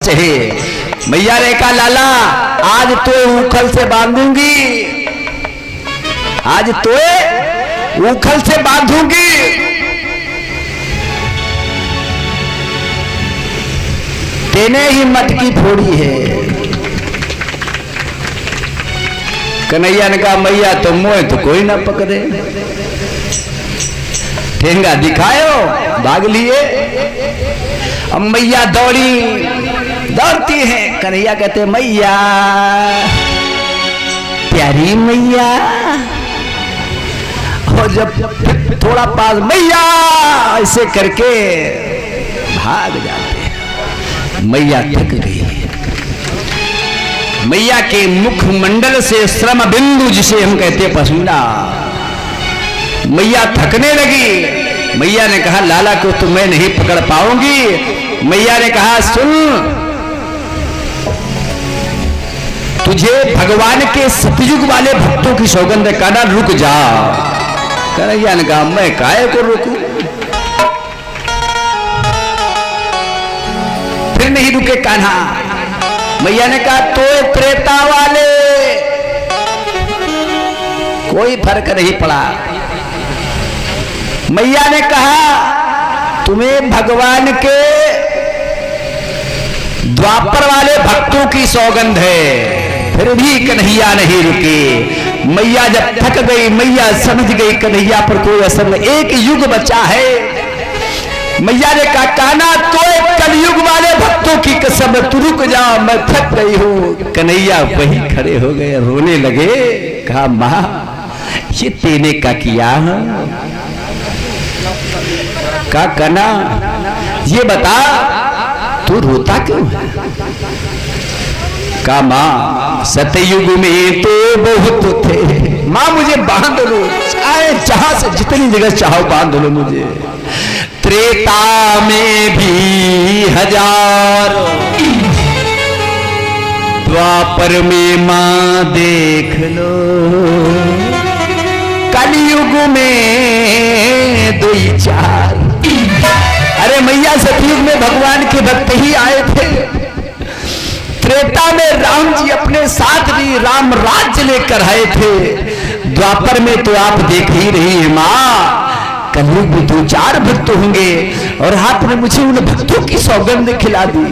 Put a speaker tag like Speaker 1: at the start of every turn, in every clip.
Speaker 1: मैया ने कहा लाला आज तो उखल से बांधूंगी, आज तो उखल से बांधूंगी। तेने ही मटकी फोड़ी है। कन्हैया ने कहा मैया तो मोह तो कोई ना पकड़े, ठेंगा दिखायो भाग लिए। अब मैया दौड़ती है। कन्हैया कहते मैया प्यारी मैया, और जब थोड़ा पास मैया ऐसे करके भाग जाते हैं। मैया थक गई। मैया के मुखमंडल से श्रम बिंदु जिसे हम कहते हैं पसीना, मैया थकने लगी। मैया ने कहा लाला को तो मैं नहीं पकड़ पाऊंगी। मैया ने कहा सुन, तुझे भगवान के सतयुग वाले भक्तों की सौगंध है, कहना रुक जा। कन्हैया ने कहा मैं काहे को रुकूं? फिर नहीं रुके कान्हा। मैया ने कहा तो त्रेता वाले कोई फर्क नहीं पड़ा। मैया ने कहा तुम्हें भगवान के द्वापर वाले भक्तों की सौगंध है। फिर भी कन्हैया नहीं रुके। मैया जब थक गई, मैया समझ गई कन्हैया पर कोई असर नहीं, एक युग बचा है। मैया ने कहा कान्हा तो कलयुग वाले भक्तों की कसम तू रुक जा, मैं थक गई हूं। कन्हैया वही खड़े हो गए, रोने लगे। कहा मां ये तेने का किया है? का कना ये बता तू रोता क्यों है? का मां सतयुग में तो बहुत थे, मां मुझे बांध लो, चाहे जहां से जितनी जगह चाहो बांध लो मुझे। त्रेता में भी 1000, द्वापर में मां देख लो, कलयुग में 2-4। अरे मैया सतयुग में भगवान के भक्त ही आए थे। त्रेता में राम जी अपने साथ भी राम राज्य लेकर आए थे। द्वापर में तो आप देख ही रही है मां, कलयुग में 2-4 भक्त होंगे और आपने मुझे उन भक्तों की सौगंध खिला दी।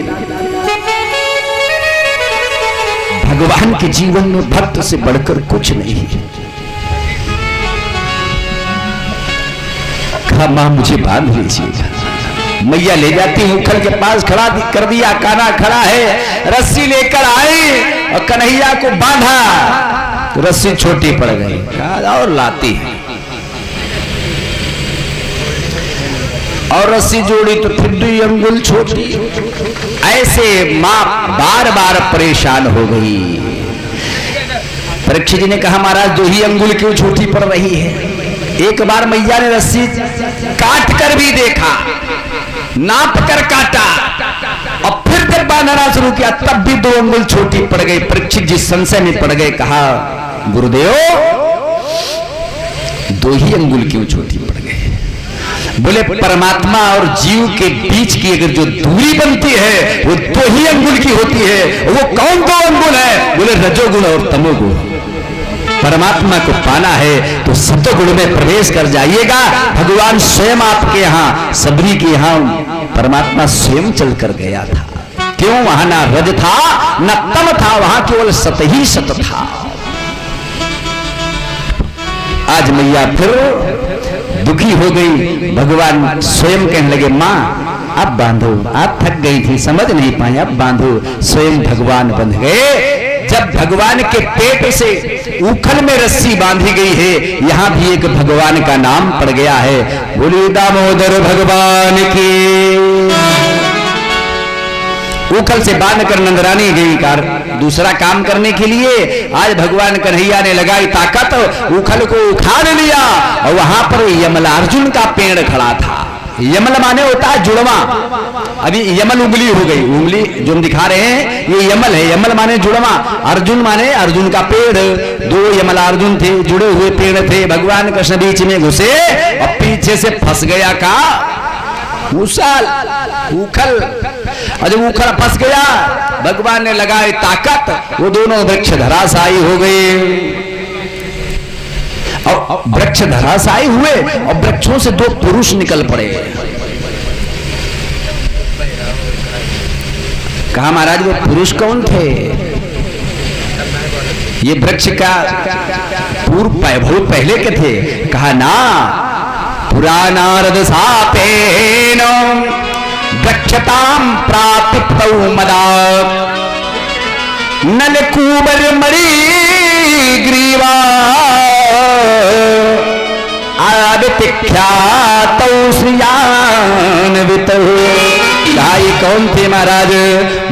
Speaker 1: भगवान के जीवन में भक्त से बढ़कर कुछ नहीं है। मां मुझे बांध लीजिएगा। मैया ले जाती है, उखल के पास खड़ा कर दिया। कान्हा खड़ा है, रस्सी लेकर आई और कन्हैया को बांधा तो रस्सी छोटी पड़ गई और लाती है और रस्सी जोड़ी तो फिर 2 अंगुल छोटी। ऐसे मां बार बार परेशान हो गई। परीक्षित जी ने कहा महाराज 2 ही अंगुल क्यों छोटी पड़ रही है? एक बार मैया ने रस्सी काट कर भी देखा, नाप कर काटा और फिर जब बांधना शुरू किया तब भी 2 अंगुल छोटी पड़ गई। परीक्षित जी संशय में पड़ गए। कहा गुरुदेव 2 ही अंगुल क्यों छोटी पड़ गई? बोले परमात्मा और जीव के बीच की अगर जो दूरी बनती है वो 2 ही अंगुल की होती है। वो कौन 2 अंगुल है? बोले रजोगुण और तमोगुण। परमात्मा को पाना है तो सतगुण में प्रवेश कर जाइएगा। भगवान स्वयं आपके यहाँ, सबरी के यहाँ परमात्मा स्वयं चल कर गया था। क्यों? वहां ना रज था न तम था, वहां केवल सत ही सत था। आज मैया फिर दुखी हो गई। भगवान स्वयं कहने लगे मां अब बांधो, आप थक गई थी समझ नहीं पाए, अब बांधो। स्वयं भगवान बंध गए। जब भगवान के पेट से उखल में रस्सी बांधी गई है, यहां भी एक भगवान का नाम पड़ गया है। बोलिए दामोदर भगवान की। उखल से बांधकर नंदरानी गई दूसरा काम करने के लिए। आज भगवान कन्हैया ने लगाई ताकत, उखल को उखाड़ लिया और वहां पर यमलार्जुन का पेड़ खड़ा था। यमल माने होता है जुड़वा। अभी यमल उंगली हो गई, उंगली जो हम दिखा रहे हैं ये यमल है। यमल माने जुड़वा, अर्जुन माने अर्जुन का पेड़। 2 यमल अर्जुन थे, जुड़े हुए पेड़ थे। भगवान कृष्ण बीच में घुसे और पीछे से फंस गया का मुसाल उखल। और जब उखड़ फंस गया, भगवान ने लगाई ताकत, वो दोनों वृक्ष धराशायी हो गए। और वृक्ष धराशायी हुए और वृक्षों से दो पुरुष निकल पड़े। कहा महाराज वो पुरुष कौन थे? ये वृक्ष का पूर्व वैभव पहले के थे। कहा ना, पुरानारद सापेन वृक्षताम प्राप्तौ मदा नलकूबर मणि ग्रीवा आदिख्यात श्रियान्वित। कौन थे महाराज?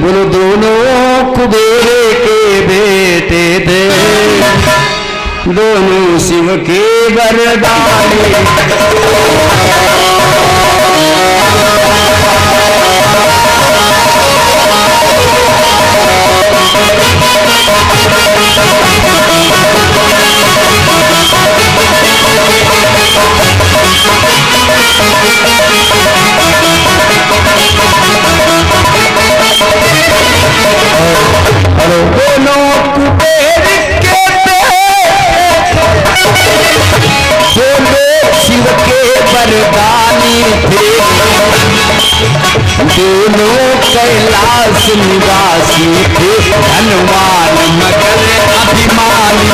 Speaker 1: बोलो दोनों कुबेर के बेटे थे, दोनों शिव के वरदानी। दोनों कुबेर के दोनों शिव के वरदानी थे, दोनों कैलाश निवासी थे, धनवान मगर अभिमानी।